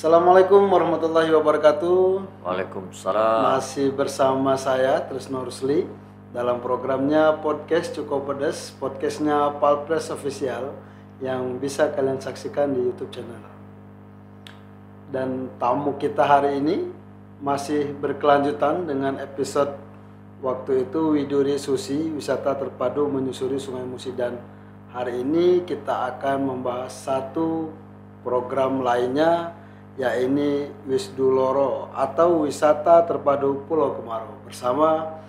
Assalamualaikum warahmatullahi wabarakatuh. Waalaikumsalam. Masih bersama saya Trisno Rusli dalam programnya Podcast Cukup Pedas, podcastnya Palpres Official yang bisa kalian saksikan di YouTube channel. Dan tamu kita hari ini masih berkelanjutan dengan episode waktu itu Widuri Susi, wisata terpadu menyusuri Sungai Musi, dan hari ini kita akan membahas satu program lainnya, yaitu Wisduloro atau wisata terpadu Pulau Kemarau bersama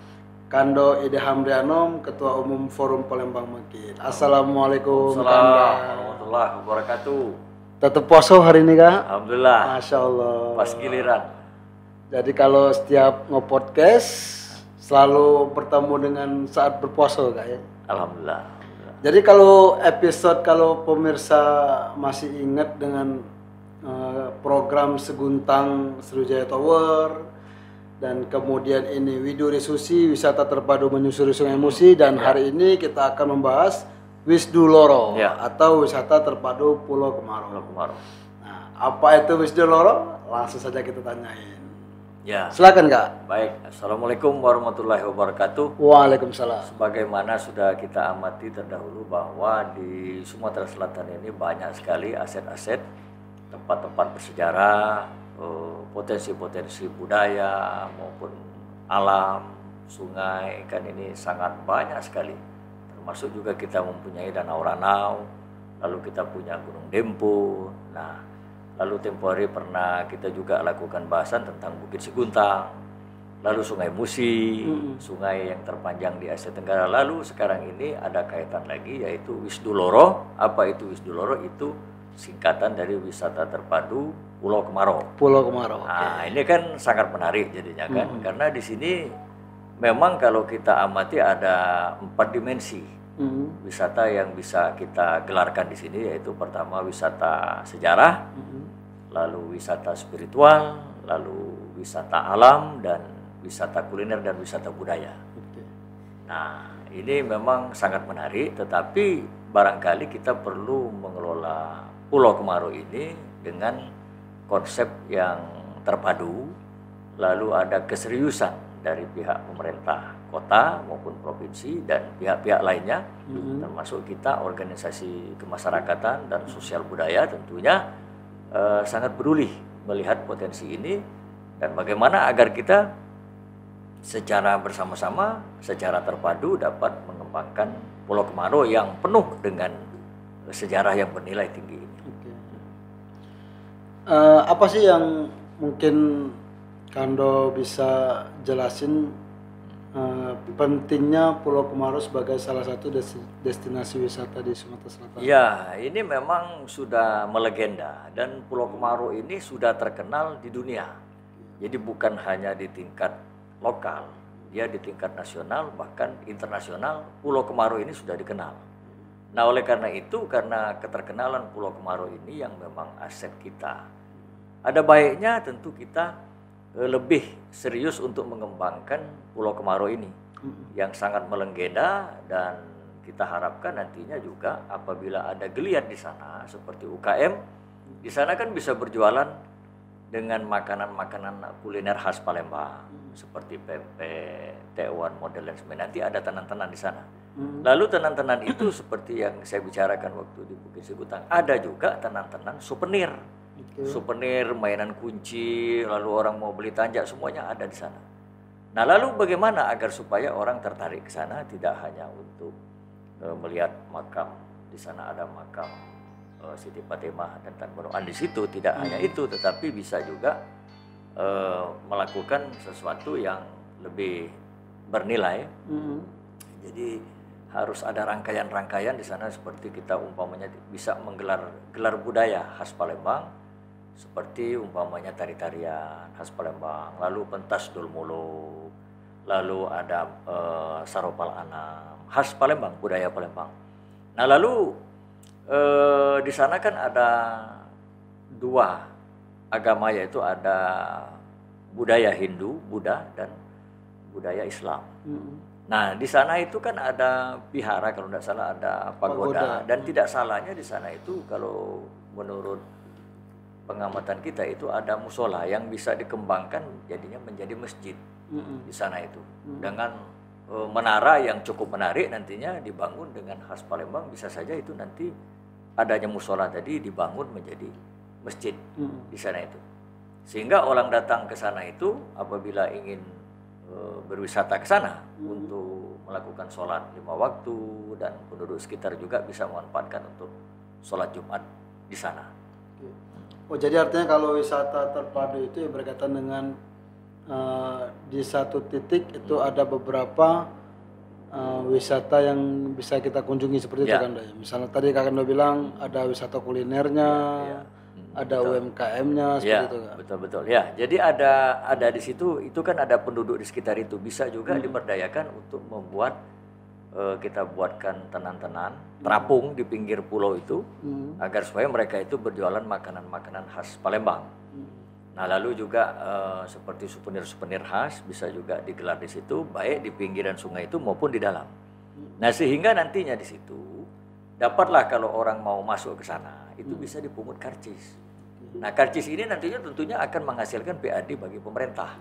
Kando Ide Hamrianom, Ketua Umum Forum Palembang Mekir. Assalamualaikum Kando. Warahmatullahi wabarakatuh. Tetap poso hari ini Kak? Alhamdulillah. Masya Allah. Pas giliran. Jadi kalau setiap nge-podcast selalu bertemu dengan saat berpuasa Kak ya? Alhamdulillah. Jadi kalau pemirsa masih ingat dengan program Seguntang Sriwijaya Tower, dan kemudian ini Widuri Susi, wisata terpadu menyusuri Sungai Musi, dan hari ini kita akan membahas Wisduloro atau wisata terpadu Pulau Kemarau. Nah, apa itu Wisduloro? Langsung saja kita tanyain. Ya. Silakan Kak. Baik. Assalamualaikum warahmatullahi wabarakatuh. Waalaikumsalam. Sebagaimana sudah kita amati terdahulu bahwa di Sumatera Selatan ini banyak sekali aset-aset, tempat-tempat bersejarah, potensi-potensi budaya maupun alam, sungai, kan ini sangat banyak sekali. Termasuk juga kita mempunyai Danau Ranau, lalu kita punya Gunung Dempo. Nah, lalu tempo hari pernah kita juga lakukan bahasan tentang Bukit Seguntang, lalu Sungai Musi, sungai yang terpanjang di Asia Tenggara. Lalu sekarang ini ada kaitan lagi, yaitu Wisduloro. Apa itu Wisduloro? Itu singkatan dari wisata terpadu Pulau Kemarau. Pulau Kemarau. Nah, ini kan sangat menarik jadinya kan, karena di sini memang kalau kita amati ada 4 dimensi wisata yang bisa kita gelarkan di sini, yaitu pertama wisata sejarah, lalu wisata spiritual, lalu wisata alam, dan wisata kuliner dan wisata budaya. Nah, ini memang sangat menarik, tetapi barangkali kita perlu mengelola Pulau Kemarau ini dengan konsep yang terpadu, lalu ada keseriusan dari pihak pemerintah kota maupun provinsi dan pihak-pihak lainnya, termasuk kita organisasi kemasyarakatan dan sosial budaya tentunya sangat peduli melihat potensi ini dan bagaimana agar kita secara bersama-sama, secara terpadu dapat mengembangkan Pulau Kemarau yang penuh dengan sejarah yang bernilai tinggi ini. Apa sih yang mungkin Kando bisa jelasin pentingnya Pulau Kemarau sebagai salah satu destinasi wisata di Sumatera Selatan? Ya, ini memang sudah melegenda dan Pulau Kemarau ini sudah terkenal di dunia. Jadi bukan hanya di tingkat lokal, dia di tingkat nasional bahkan internasional, Pulau Kemarau ini sudah dikenal. Nah, oleh karena itu, karena keterkenalan Pulau Kemarau ini yang memang aset kita, ada baiknya tentu kita lebih serius untuk mengembangkan Pulau Kemarau ini yang sangat melegenda, dan kita harapkan nantinya juga apabila ada geliat di sana seperti UKM, di sana kan bisa berjualan dengan makanan-makanan kuliner khas Palembang seperti pempek, tekwan, model dan sebagainya. Nanti ada tenan-tenan di sana. Lalu tenan-tenan itu seperti yang saya bicarakan waktu di Bukit Seguntang, ada juga tenan-tenan souvenir. Souvenir, mainan kunci, lalu orang mau beli tanjak, semuanya ada di sana. Nah, lalu bagaimana agar supaya orang tertarik ke sana, tidak hanya untuk melihat makam, di sana ada makam Siti Fatimah dan Tan Banuan di situ, tidak hanya itu, tetapi bisa juga melakukan sesuatu yang lebih bernilai. Jadi harus ada rangkaian-rangkaian di sana, seperti kita umpamanya bisa menggelar gelar budaya khas Palembang, seperti umpamanya tari-tarian khas Palembang, lalu pentas dolmolo, lalu ada saropal anam khas Palembang, budaya Palembang. Nah, lalu di sana kan ada 2 agama, yaitu ada budaya Hindu, Buddha, dan budaya Islam. Nah, di sana itu kan ada vihara, kalau tidak salah ada pagoda. Dan tidak salahnya di sana itu kalau menurut pengamatan kita itu ada musola yang bisa dikembangkan jadinya menjadi masjid di sana itu dengan menara yang cukup menarik nantinya dibangun dengan khas Palembang, bisa saja itu nanti adanya musola tadi dibangun menjadi masjid di sana itu, sehingga orang datang ke sana itu apabila ingin berwisata ke sana untuk melakukan sholat 5 waktu, dan penduduk sekitar juga bisa memanfaatkan untuk sholat Jumat di sana. Oh, jadi artinya kalau wisata terpadu itu ya berkaitan dengan di satu titik itu ada beberapa wisata yang bisa kita kunjungi seperti itu kan, ya. Misalnya tadi Kak Kendo bilang ada wisata kulinernya, ada UMKM-nya seperti itu kan. Betul ya. Jadi ada di situ, itu kan ada penduduk di sekitar itu, bisa juga diberdayakan untuk membuat kita buatkan tenan-tenan terapung di pinggir pulau itu agar supaya mereka itu berjualan makanan-makanan khas Palembang. Nah, lalu juga seperti souvenir-souvenir khas bisa juga digelar di situ, baik di pinggiran sungai itu maupun di dalam. Nah, sehingga nantinya di situ dapatlah kalau orang mau masuk ke sana itu bisa dipungut karcis. Nah, karcis ini nantinya tentunya akan menghasilkan PAD bagi pemerintah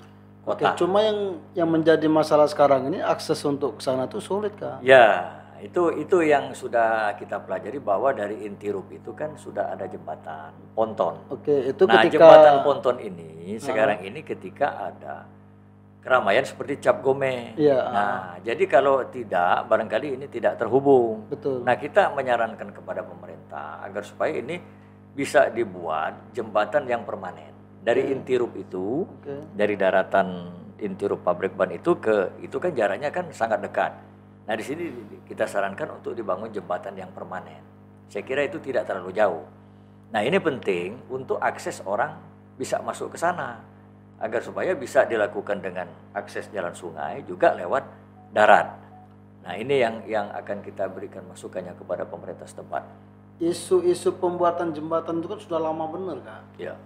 kota. Oke, cuma yang menjadi masalah sekarang ini akses untuk ke sana tuh sulit, Kak. Ya, itu yang sudah kita pelajari, bahwa dari Intirup itu kan sudah ada jembatan ponton. Oke, itu nah, ketika jembatan ponton ini sekarang ini ketika ada keramaian seperti Cap Gome. Nah, jadi kalau tidak, barangkali ini tidak terhubung. Betul. Nah, kita menyarankan kepada pemerintah agar supaya ini bisa dibuat jembatan yang permanen. Dari Intirup itu, dari daratan Intirup pabrik ban itu kan jaraknya kan sangat dekat. Nah, di sini kita sarankan untuk dibangun jembatan yang permanen. Saya kira itu tidak terlalu jauh. Nah, ini penting untuk akses orang bisa masuk ke sana, agar supaya bisa dilakukan dengan akses jalan sungai juga lewat darat. Nah, ini yang akan kita berikan masukannya kepada pemerintah setempat. Isu-isu pembuatan jembatan itu kan sudah lama benar, Kak. Ya.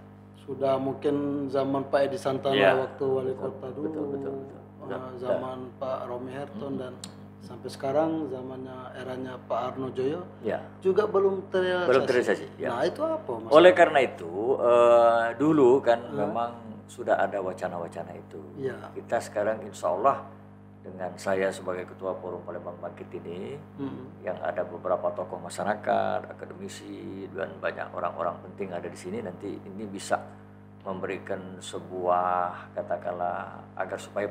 Sudah mungkin zaman Pak Edi Santana waktu wali kota dulu, zaman Pak Romi Herton dan sampai sekarang zamannya eranya Pak Arno Joyo juga belum terrealisasi. Nah, itu apa maksudnya? Oleh karena itu dulu kan memang sudah ada wacana-wacana itu. Kita sekarang insya Allah dengan saya sebagai Ketua Forum Palembang Bangkit ini, yang ada beberapa tokoh masyarakat, akademisi, dan banyak orang-orang penting ada di sini, nanti ini bisa memberikan sebuah katakanlah agar supaya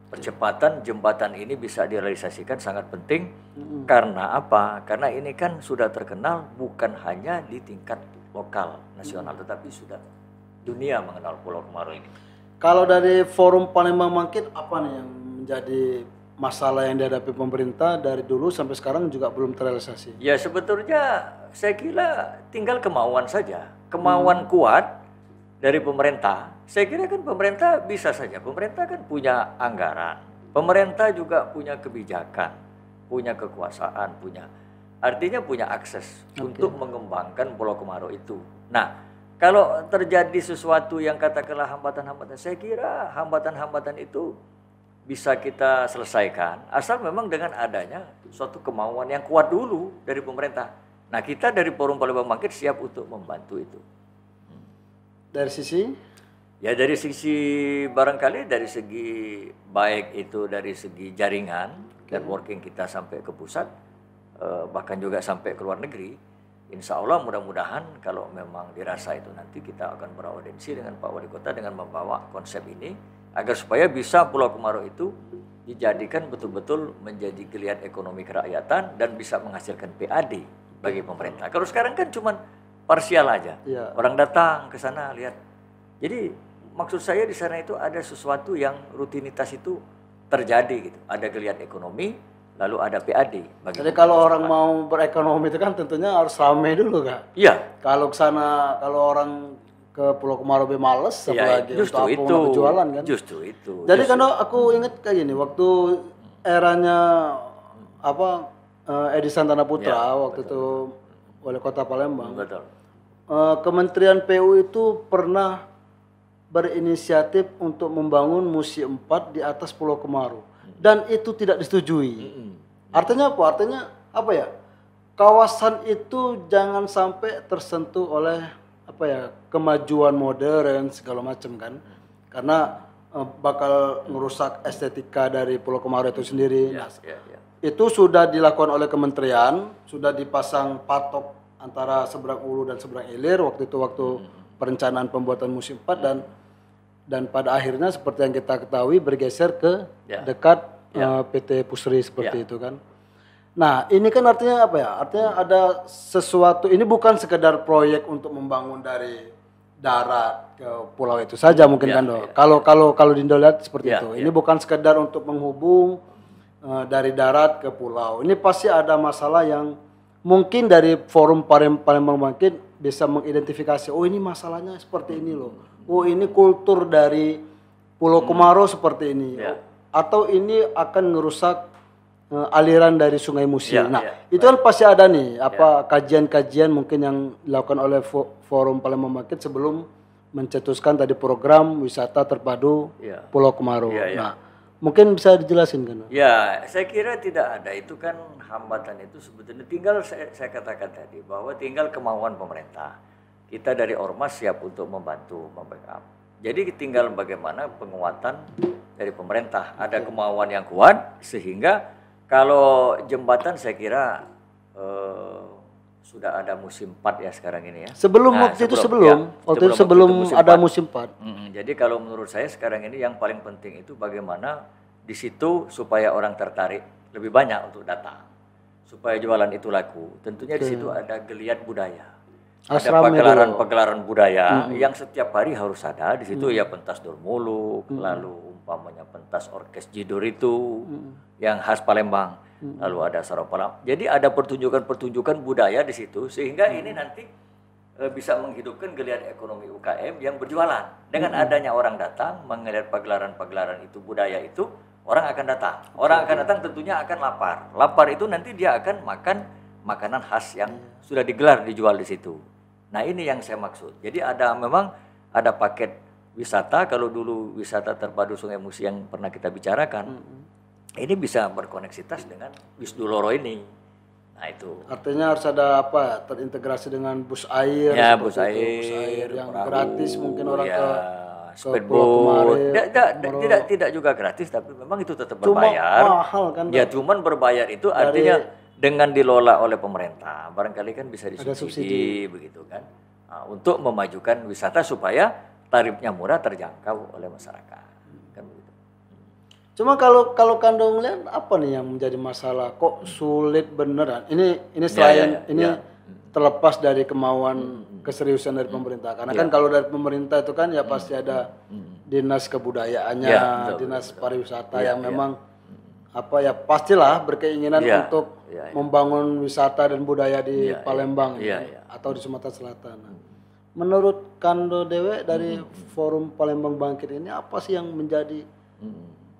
percepatan jembatan ini bisa direalisasikan sangat penting. Karena apa? Karena ini kan sudah terkenal bukan hanya di tingkat lokal nasional, tetapi sudah dunia mengenal Pulau Kemaru ini. Kalau dari Forum Palembang Bangkit, apa nih yang menjadi masalah yang dihadapi pemerintah dari dulu sampai sekarang juga belum terrealisasi? Ya, sebetulnya saya kira tinggal kemauan saja, kemauan kuat dari pemerintah. Saya kira kan pemerintah bisa saja, pemerintah kan punya anggaran, pemerintah juga punya kebijakan, punya kekuasaan, artinya punya akses untuk mengembangkan Pulau Kemaru itu. Nah, kalau terjadi sesuatu yang katakanlah hambatan-hambatan, saya kira hambatan-hambatan itu bisa kita selesaikan asal memang dengan adanya suatu kemauan yang kuat dulu dari pemerintah. Nah, kita dari Forum Palembang Bangkit siap untuk membantu itu. Dari sisi? Ya, dari sisi barangkali dari segi baik itu dari segi jaringan networking kita sampai ke pusat, bahkan juga sampai ke luar negeri. Insya Allah mudah-mudahan kalau memang dirasa itu nanti kita akan beraudiensi dengan Pak Wali Kota dengan membawa konsep ini agar supaya bisa Pulau Kemaru itu dijadikan betul-betul menjadi geliat ekonomi kerakyatan dan bisa menghasilkan PAD bagi pemerintah. Kalau sekarang kan cuma parsial aja. Orang datang ke sana lihat. Jadi maksud saya di sana itu ada sesuatu yang rutinitas itu terjadi gitu. Ada geliat ekonomi, lalu ada PAD. Jadi kalau orang mau berekonomi itu kan tentunya harus ramai dulu, Kak. Iya. Kalau ke sana, kalau orang ke Pulau Kemaru males, apalagi untuk apa jualan kan. Justru itu. Jadi kan aku ingat kayak gini, waktu eranya Edi Santana Putra, waktu itu Wali Kota Palembang. Betul. Kementerian PU itu pernah berinisiatif untuk membangun Museum 4 di atas Pulau Kemaru. Dan itu tidak disetujui. Artinya apa? Artinya apa ya? Kawasan itu jangan sampai tersentuh oleh apa ya, kemajuan modern segala macam kan. Karena bakal ngerusak estetika dari Pulau Komodo itu sendiri. Nah, itu sudah dilakukan oleh kementerian, sudah dipasang patok antara seberang Ulu dan seberang Ilir waktu itu, waktu perencanaan pembuatan Museum 4, dan pada akhirnya seperti yang kita ketahui bergeser ke dekat PT Pusri seperti itu kan. Nah, ini kan artinya apa ya? Artinya ada sesuatu, ini bukan sekedar proyek untuk membangun dari darat ke pulau itu saja mungkin kan Do. Kalau Dindo lihat seperti itu. Ini bukan sekedar untuk menghubung dari darat ke pulau. Ini pasti ada masalah yang mungkin dari forum Palembang Bangkit bisa mengidentifikasi, oh ini masalahnya seperti ini loh. Oh ini kultur dari Pulau Komodo seperti ini. Atau ini akan merusak aliran dari Sungai Musi. Itu kan pasti ada nih apa kajian-kajian mungkin yang dilakukan oleh forum Palembang Bangkit sebelum mencetuskan tadi program wisata terpadu Pulau Komodo. Nah, mungkin bisa dijelasin kan? Ya, saya kira tidak ada. Itu kan hambatan itu sebetulnya tinggal saya katakan tadi bahwa tinggal kemauan pemerintah. Kita dari Ormas siap untuk membantu, membackup. Jadi tinggal bagaimana penguatan dari pemerintah. Ada kemauan yang kuat sehingga kalau jembatan saya kira sudah ada musim 4 ya sekarang ini ya. Sebelum waktu itu sebelum ada musim 4. Jadi kalau menurut saya sekarang ini yang paling penting itu bagaimana di situ supaya orang tertarik lebih banyak untuk datang. Supaya jualan itu laku. Tentunya di situ ada geliat budaya. Ada pagelaran budaya yang setiap hari harus ada. Di situ ya pentas Dormuluk, lalu umpamanya pentas orkes Jidur itu yang khas Palembang. Lalu ada Saropalam. Jadi ada pertunjukan budaya di situ sehingga ini nanti bisa menghidupkan geliat ekonomi UKM yang berjualan. Dengan adanya orang datang melihat pagelaran-pagelaran itu, budaya itu, orang akan datang. Orang akan datang tentunya akan lapar. Lapar itu nanti dia akan makan makanan khas yang sudah dijual di situ. Nah, ini yang saya maksud. Jadi memang ada paket wisata. Kalau dulu wisata terpadu Sungai Musi yang pernah kita bicarakan, ini bisa berkoneksitas dengan Wisduloro ini. Nah, itu. Artinya harus ada terintegrasi dengan bus air. Ya, bus air yang perahu, gratis mungkin orang ke speedboat. Tidak juga gratis, tapi memang itu tetap berbayar. Cuma mahal kan? Ya, cuman berbayar itu artinya dengan dikelola oleh pemerintah, barangkali kan bisa disubsidi begitu kan, untuk memajukan wisata supaya tarifnya murah, terjangkau oleh masyarakat, kan begitu. Cuma kalau Kando ngeliat apa nih yang menjadi masalah, kok sulit beneran? Ini selain terlepas dari kemauan keseriusan dari pemerintah, karena kan kalau dari pemerintah itu kan ya pasti ada dinas kebudayaannya, dinas pariwisata yang memang pastilah berkeinginan untuk membangun wisata dan budaya di Palembang atau di Sumatera Selatan. Menurut Kando Dewe dari Forum Palembang Bangkit ini apa sih yang menjadi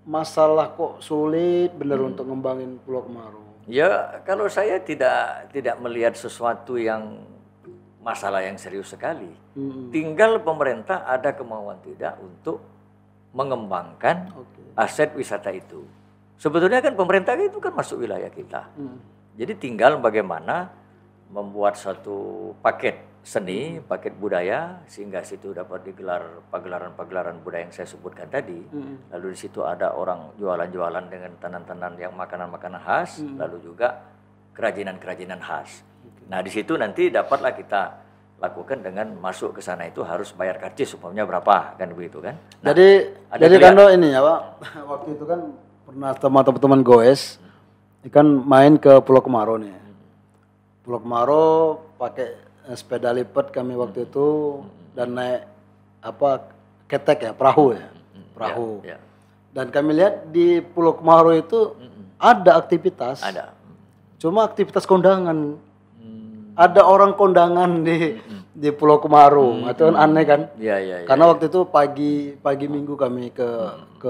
masalah kok sulit bener untuk ngembangin Pulau Komodo? Ya, kalau saya tidak melihat sesuatu yang masalah yang serius sekali. Tinggal pemerintah ada kemauan tidak untuk mengembangkan aset wisata itu. Sebetulnya kan pemerintah itu kan masuk wilayah kita. Jadi tinggal bagaimana membuat satu paket seni, paket budaya, sehingga situ dapat digelar pagelaran-pagelaran budaya yang saya sebutkan tadi. Lalu di situ ada orang jualan-jualan dengan tenan-tenan yang makanan-makanan khas, lalu juga kerajinan-kerajinan khas. Nah, di situ nanti dapatlah kita lakukan dengan masuk ke sana itu harus bayar karcis umpamanya berapa, kan begitu kan. Nah, jadi Kando ini ya Pak, waktu itu kan pernah teman-teman goes kan main ke Pulau Komodo nih. Pulau Komodo pakai sepeda lipat kami waktu itu dan naik ketek ya, perahu. Dan kami lihat di Pulau Komodo itu ada aktivitas. Ada. Cuma aktivitas kondangan. Ada orang kondangan di Pulau Komodo. Itu kan aneh kan? Karena waktu itu pagi minggu kami ke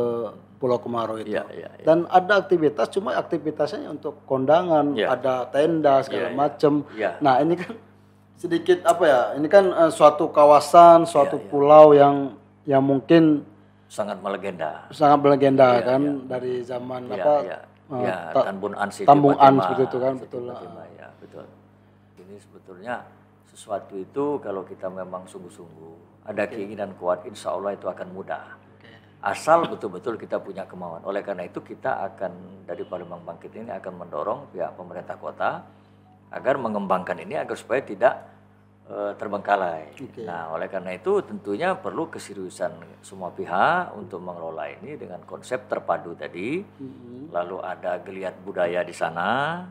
Pulau Komodo itu. Dan ada aktivitas, cuma aktivitasnya untuk kondangan, ada tenda segala macam. Nah, ini kan sedikit ini kan suatu kawasan, suatu pulau yang mungkin sangat melegenda. Kan dari zaman Tambun Ans Tambun Ans begitu kan, betul. Ya, betul. Ini sebetulnya sesuatu itu kalau kita memang sungguh-sungguh, ada keinginan kuat, insya Allah itu akan mudah. Asal betul-betul kita punya kemauan. Oleh karena itu kita akan dari Palembang Bangkit ini akan mendorong pihak pemerintah kota agar mengembangkan ini agar supaya tidak terbengkalai. Nah, oleh karena itu tentunya perlu keseriusan semua pihak untuk mengelola ini dengan konsep terpadu tadi. Lalu ada geliat budaya di sana,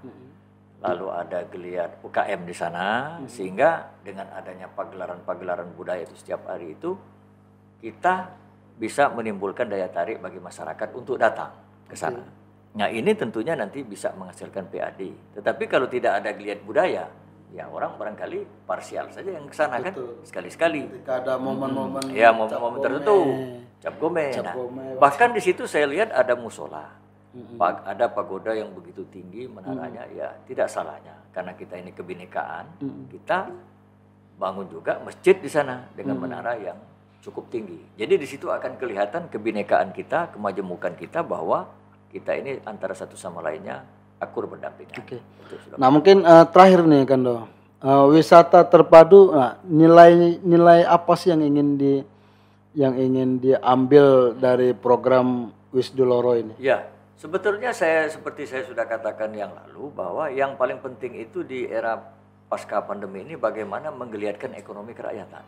lalu ada geliat UKM di sana, sehingga dengan adanya pagelaran-pagelaran budaya itu setiap hari itu kita bisa menimbulkan daya tarik bagi masyarakat untuk datang ke sana. Nah, ini tentunya nanti bisa menghasilkan PAD. Tetapi kalau tidak ada geliat budaya, ya orang barangkali parsial saja yang ke sana kan, sekali-sekali. Ketika ada momen-momen ya momen-momen tertentu, cap gome. Nah, bahkan di situ saya lihat ada musola, ada pagoda yang begitu tinggi menaranya, ya tidak salahnya karena kita ini kebinekaan, kita bangun juga masjid di sana dengan menara yang cukup tinggi. Jadi di situ akan kelihatan kebinekaan kita, kemajemukan kita bahwa kita ini antara satu sama lainnya akur berdampingan. Nah mungkin terakhir nih Kando, wisata terpadu, nah, nilai apa sih yang ingin diambil dari program Wisduloro ini? Ya, sebetulnya seperti saya sudah katakan yang lalu bahwa yang paling penting itu di era pasca pandemi ini bagaimana menggeliatkan ekonomi kerakyatan.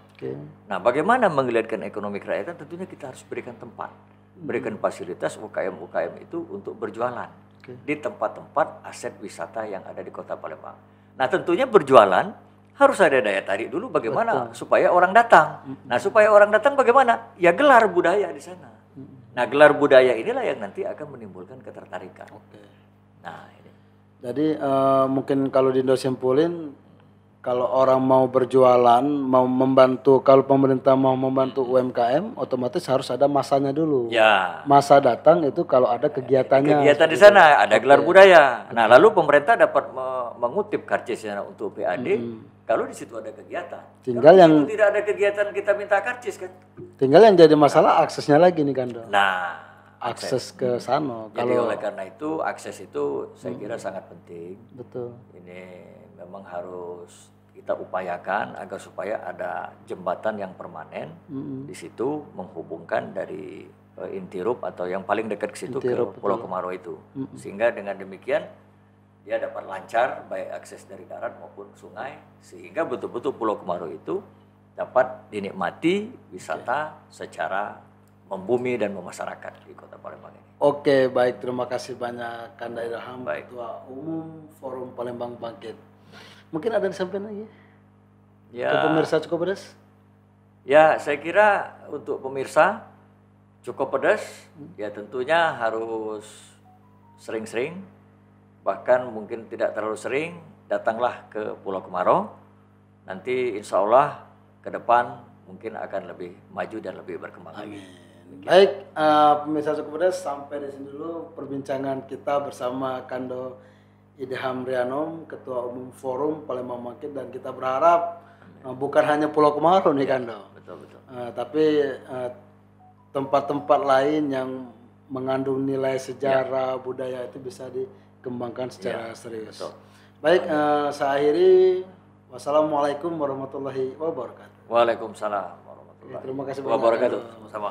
Nah, bagaimana menggeliatkan ekonomi kerakyatan? Tentunya kita harus berikan tempat, berikan fasilitas UKM itu untuk berjualan di tempat-tempat aset wisata yang ada di Kota Palembang. Nah, tentunya berjualan harus ada daya tarik dulu bagaimana supaya orang datang. Nah, supaya orang datang bagaimana? Ya gelar budaya di sana. Nah, gelar budaya inilah yang nanti akan menimbulkan ketertarikan. Nah, ini. Jadi mungkin kalau disimpulin, kalau orang mau berjualan, mau membantu, kalau pemerintah mau membantu UMKM, otomatis harus ada masanya dulu. Ya. Masa datang itu kalau ada kegiatannya. Kegiatan di sana, ada gelar budaya. Nah, lalu pemerintah dapat mengutip karcisnya untuk PAD. Kalau di situ ada kegiatan. Tinggal yang tidak ada kegiatan kita minta karcis kan. Tinggal yang jadi masalah aksesnya lagi nih Kando. Nah, akses ke sana. Jadi oleh karena itu akses itu saya kira sangat penting. Betul. Ini memang harus kita upayakan agar supaya ada jembatan yang permanen di situ menghubungkan dari Intirup atau yang paling dekat ke situ ke Pulau Kemaro itu. Sehingga dengan demikian dia dapat lancar baik akses dari darat maupun sungai sehingga betul-betul Pulau Kemaro itu dapat dinikmati wisata secara membumi dan memasyarakat di Kota Palembang ini. Oke, baik, terima kasih banyak Kanda Ilham, Ketua Umum Forum Palembang Bangkit. Mungkin ada disampaikan lagi? Ya. Ke pemirsa cukup pedas? Ya, saya kira untuk pemirsa cukup pedas, ya tentunya harus sering-sering, bahkan mungkin tidak terlalu sering, datanglah ke Pulau Kemaro. Nanti insya Allah ke depan mungkin akan lebih maju dan lebih berkembang lagi. Baik, pemirsa cukup pedas, sampai di sini dulu perbincangan kita bersama Kando Ilham Rianom, Ketua Umum Forum Palembang Bangkit, dan kita berharap bukan hanya Pulau Kemaro nih Kando, tapi tempat-tempat lain yang mengandung nilai sejarah budaya itu bisa dikembangkan secara serius. Baik, saya akhiri. Wassalamualaikum warahmatullahi wabarakatuh. Waalaikumsalam warahmatullahi wabarakatuh. Terima kasih banyak. Wabarakatuh. Sama.